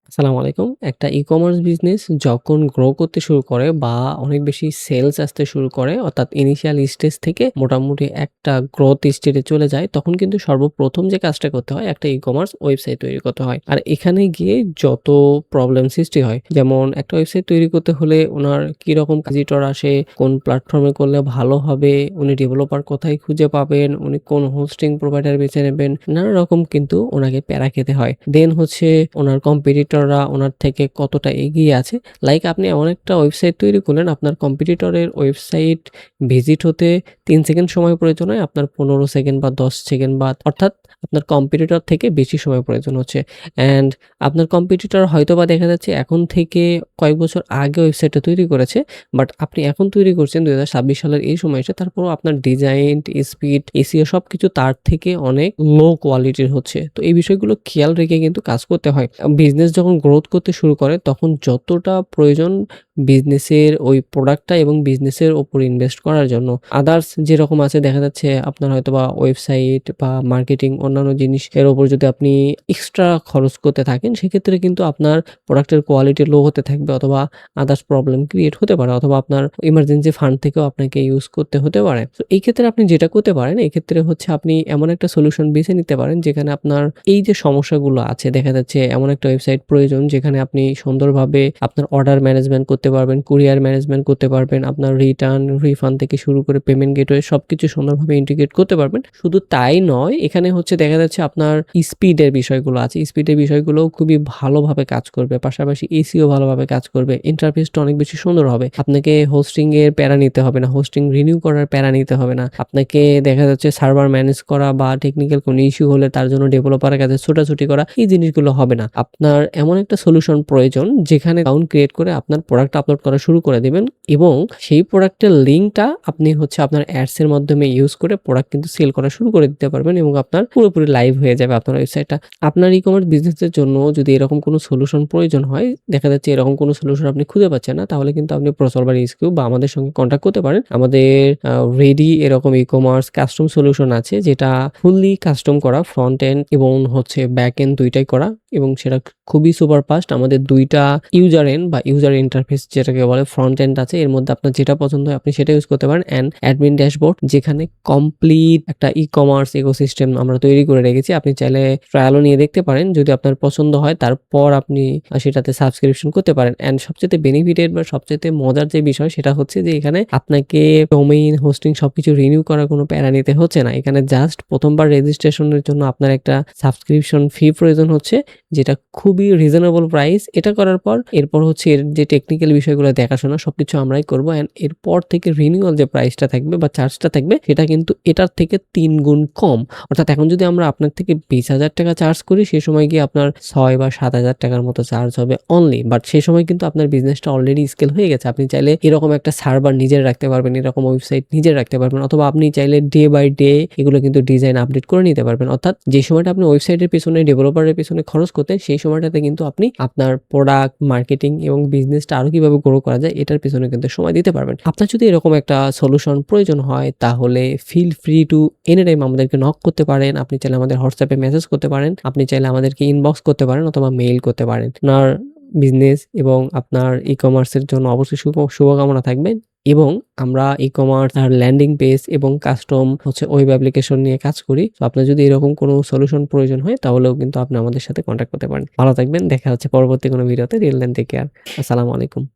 আসসালামু আলাইকুম। একটা ই-কমার্স বিজনেস যখন গ্রো করতে শুরু করে বা অনেক বেশি সেলস আসতে শুরু করে অর্থাৎ ইনিশিয়াল স্টেজ থেকে মোটামুটি একটা গ্রোথ স্টেজে চলে যায়, তখন কিন্তু সর্বপ্রথম যে কাজটা করতে হয় একটা ই-কমার্স ওয়েবসাইট তৈরি করতে হয়। আর এখানে গিয়ে যত প্রবলেম সৃষ্টি হয়, যেমন একটা ওয়েবসাইট তৈরি করতে হলে উনার কিরকম ভিজিটর আসে, কোন প্ল্যাটফর্মে করলে ভালো হবে, উনি ডেভেলপার কোথায় খুঁজে পাবেন, উনি কোন হোস্টিং প্রোভাইডার বেছে নেবেন, নানা রকম কিন্তু উনাকে প্যারা খেতে হয়। দেন হচ্ছে উনার কম্পিটিটররা উনার থেকে কতটা এগিয়ে আছে। লাইক আপনি এমন একটা ওয়েবসাইট তৈরি করলেন, আপনার কম্পিটিটরের ওয়েবসাইট ভিজিট হতে ৩ সেকেন্ড সময় প্রয়োজন হয়, আপনার ১৫ সেকেন্ড বা ১০ সেকেন্ড বা অর্থাৎ আপনার কম্পিটিটর থেকে বেশি সময় প্রয়োজন হচ্ছে। অ্যান্ড আপনার কম্পিটিটর হয়তোবা দেখা যাচ্ছে এখন থেকে কয়েক বছর আগে ওয়েবসাইটটা তৈরি করেছে। বাট আপনি এখন তৈরি করছেন ২০২৬ সালের এই সময়ে এসে, তারপরেও আপনার ডিজাইন, স্পিড, এসইও সবকিছু তার থেকে অনেক লো কোয়ালিটির হচ্ছে। তো এই বিষয়গুলো খেয়াল রেখে কিন্তু কাজ করতে হয়। বিজনেস যখন গ্রোথ করতে শুরু করে তখন যতটা প্রয়োজন বিজনেসের ওই প্রোডাক্টটা এবং বিজনেসের উপর ইনভেস্ট করার জন্য, আদার্স যেরকম আছে দেখা যাচ্ছে আপনার হয়তোবা ওয়েবসাইট বা মার্কেটিং অন্যান্য জিনিসের উপর যদি আপনি এক্সট্রা খরচ করতে থাকেন, সেক্ষেত্রে কিন্তু আপনার প্রোডাক্টের কোয়ালিটি লো হতে থাকবে অথবা আদার্স প্রবলেম ক্রিয়েট হতে পারে অথবা আপনার ইমার্জেন্সি ফান্ড থেকেও আপনাকে ইউজ করতে হতে পারে। তো এই ক্ষেত্রে আপনি যেটা করতে পারেন, এক্ষেত্রে হচ্ছে আপনি এমন একটা সলিউশন বেছে নিতে পারেন যেখানে আপনার এই যে সমস্যাগুলো আছে, দেখা যাচ্ছে এমন একটা ওয়েবসাইট প্রয়োজন যেখানে আপনি সুন্দরভাবে আপনার অর্ডার ম্যানেজমেন্ট করতে পারবেন, কুরিয়ার ম্যানেজমেন্ট করতে পারবেন, আপনার রিটার্ন, রিফান্ড থেকে শুরু করে পেমেন্ট গেটওয়ে সবকিছু সুন্দরভাবে ইন্টিগ্রেট করতে পারবেন। শুধু তাই নয়, এখানে হচ্ছে দেখা যাচ্ছে আপনার স্পিডের বিষয়গুলো আছে। স্পিডের বিষয়গুলোও খুবই ভালোভাবে কাজ করবে। পাশাপাশি এসইও ভালোভাবে কাজ করবে। ইন্টারফেসটা অনেক বেশি সুন্দর হবে। আপনাকে হোস্টিং এর প্যারা নিতে হবে না। হোস্টিং রিনিউ করার প্যারা নিতে হবে না। আপনাকে দেখা যাচ্ছে সার্ভার ম্যানেজ করা বা টেকনিক্যাল কোনো ইস্যু হলে তার জন্য ডেভেলপারের কাছে ছোটাছুটি করা, এই জিনিসগুলো হবে না। আপনার এমন একটা সলিউশন প্রয়োজন যেখানে অ্যাকাউন্ট ক্রিয়েট করে আপনার প্রোডাক্ট আপলোড করা শুরু করে দিবেন এবং সেই প্রোডাক্টের লিঙ্কটা আপনি হচ্ছে আপনার অ্যাডস এর মাধ্যমে ইউজ করে প্রোডাক্ট কিন্তু সেল করা শুরু করে দিতে পারবেন এবং আপনার পুরোপুরি লাইভ হয়ে যাবে আপনার ওয়েবসাইটটা। আপনার ই-কমার্স বিজনেসের জন্য যদি এরকম কোনো সলিউশন প্রয়োজন হয়, দেখা যাচ্ছে এরকম কোনো সলিউশন আপনি খুঁজে পাচ্ছেন না, তাহলে কিন্তু আপনি প্রসলভার ইসকিউ বা আমাদের সঙ্গে কন্টাক্ট করতে পারেন। আমাদের রেডি এরকম ই-কমার্স কাস্টম সলিউশন আছে যেটা ফুললি কাস্টম করা, ফ্রন্ট এন্ড এবং হচ্ছে ব্যাক এন্ড ২ টাই করা এবং সেটা খুবই সুপার ফাস্ট। আমাদের ২ টা ইউজার এন্ড বা ইউজার ইন্টারফেস যেটাকে বলে ফ্রন্ট এন্ড আছে। এর মধ্যে আপনার যেটা পছন্দ হয় আপনি সেটা ইউজ করতে পারেন। অ্যান্ড অ্যাডমিন ড্যাশবোর্ড যেখানে কমপ্লিট একটা ই-কমার্স ইকোসিস্টেম আমরা তৈরি করে রেখেছি। আপনি চাইলে ট্রায়ালও নিয়ে দেখতে পারেন। যদি আপনার পছন্দ হয় তারপর আপনি সেটাতে সাবস্ক্রিপশন করতে পারেন। অ্যান্ড সবচাইতে বেনিফিটেড বা সবচাইতে মজার যে বিষয় সেটা হচ্ছে যে এখানে আপনাকে ডোমেইন, হোস্টিং সবকিছু রিনিউ করার কোনো প্যারা নিতে হচ্ছে না। এখানে জাস্ট ১ম বার রেজিস্ট্রেশনের জন্য আপনার একটা সাবস্ক্রিপশন ফি প্রয়োজন হচ্ছে, যেটা খুবই রিজনেবল প্রাইস। এটা করার পর এরপর হচ্ছে এর যে টেকনিক্যাল বিষয়গুলো দেখাশোনা সবকিছু আমরাই করব। অ্যান্ড এরপর থেকে রিনিউয়াল যে প্রাইসটা থাকবে বা চার্জটা থাকবে সেটা কিন্তু এটার থেকে ৩ গুণ কম। অর্থাৎ এখন যদি আমরা আপনার থেকে ২০,০০০ টাকা চার্জ করি, সে সময় গিয়ে আপনার ৬ বা ৭,০০০ টাকার মতো চার্জ হবে অনলি। বাট সেই সময় কিন্তু আপনার বিজনেসটা অলরেডি স্কেল হয়ে গেছে। আপনি চাইলে এরকম একটা সার্ভার নিজের রাখতে পারবেন, এরকম ওয়েবসাইট নিজের রাখতে পারবেন অথবা আপনি চাইলে ডে বাই ডে এগুলো কিন্তু ডিজাইন আপডেট করে নিতে পারবেন। অর্থাৎ যে সময়টা আপনি ওয়েবসাইটের পেছনে, ডেভেলপারের পেছনে খরচ করতেন, সেই সময়টাতে কিন্তু আপনি আপনার প্রোডাক্ট, মার্কেটিং এবং বিজনেসটা আরো কিভাবে গ্রো করা যায় এটার পেছনে কিন্তু সময় দিতে পারবেন। আপনার যদি এরকম একটা সলিউশন প্রয়োজন হয় তাহলে feel free to any time আমাদেরকে নক করতে পারেন। আপনি চাইলে আমাদের হোয়াটসঅ্যাপে মেসেজ করতে পারেন। আপনি চাইলে আমাদেরকে ইনবক্স করতে পারেন অথবা মেইল করতে পারেন। আপনার বিজনেস এবং আপনার ই-কমার্সের জন্য অবশ্যই শুভকামনা থাকবে এবং আমরা ই-কমার্স আর ল্যান্ডিং পেজ এবং কাস্টম হচ্ছে ওয়েব অ্যাপ্লিকেশন নিয়ে কাজ করি। তো আপনার যদি এরকম কোনো সলিউশন প্রয়োজন হয় তাহলেও কিন্তু আপনি আমাদের সাথে কন্টাক্ট করতে পারেন। ভালো থাকবেন। দেখা হচ্ছে পরবর্তী কোনো ভিডিওতে। Till then take care. আসসালামু আলাইকুম।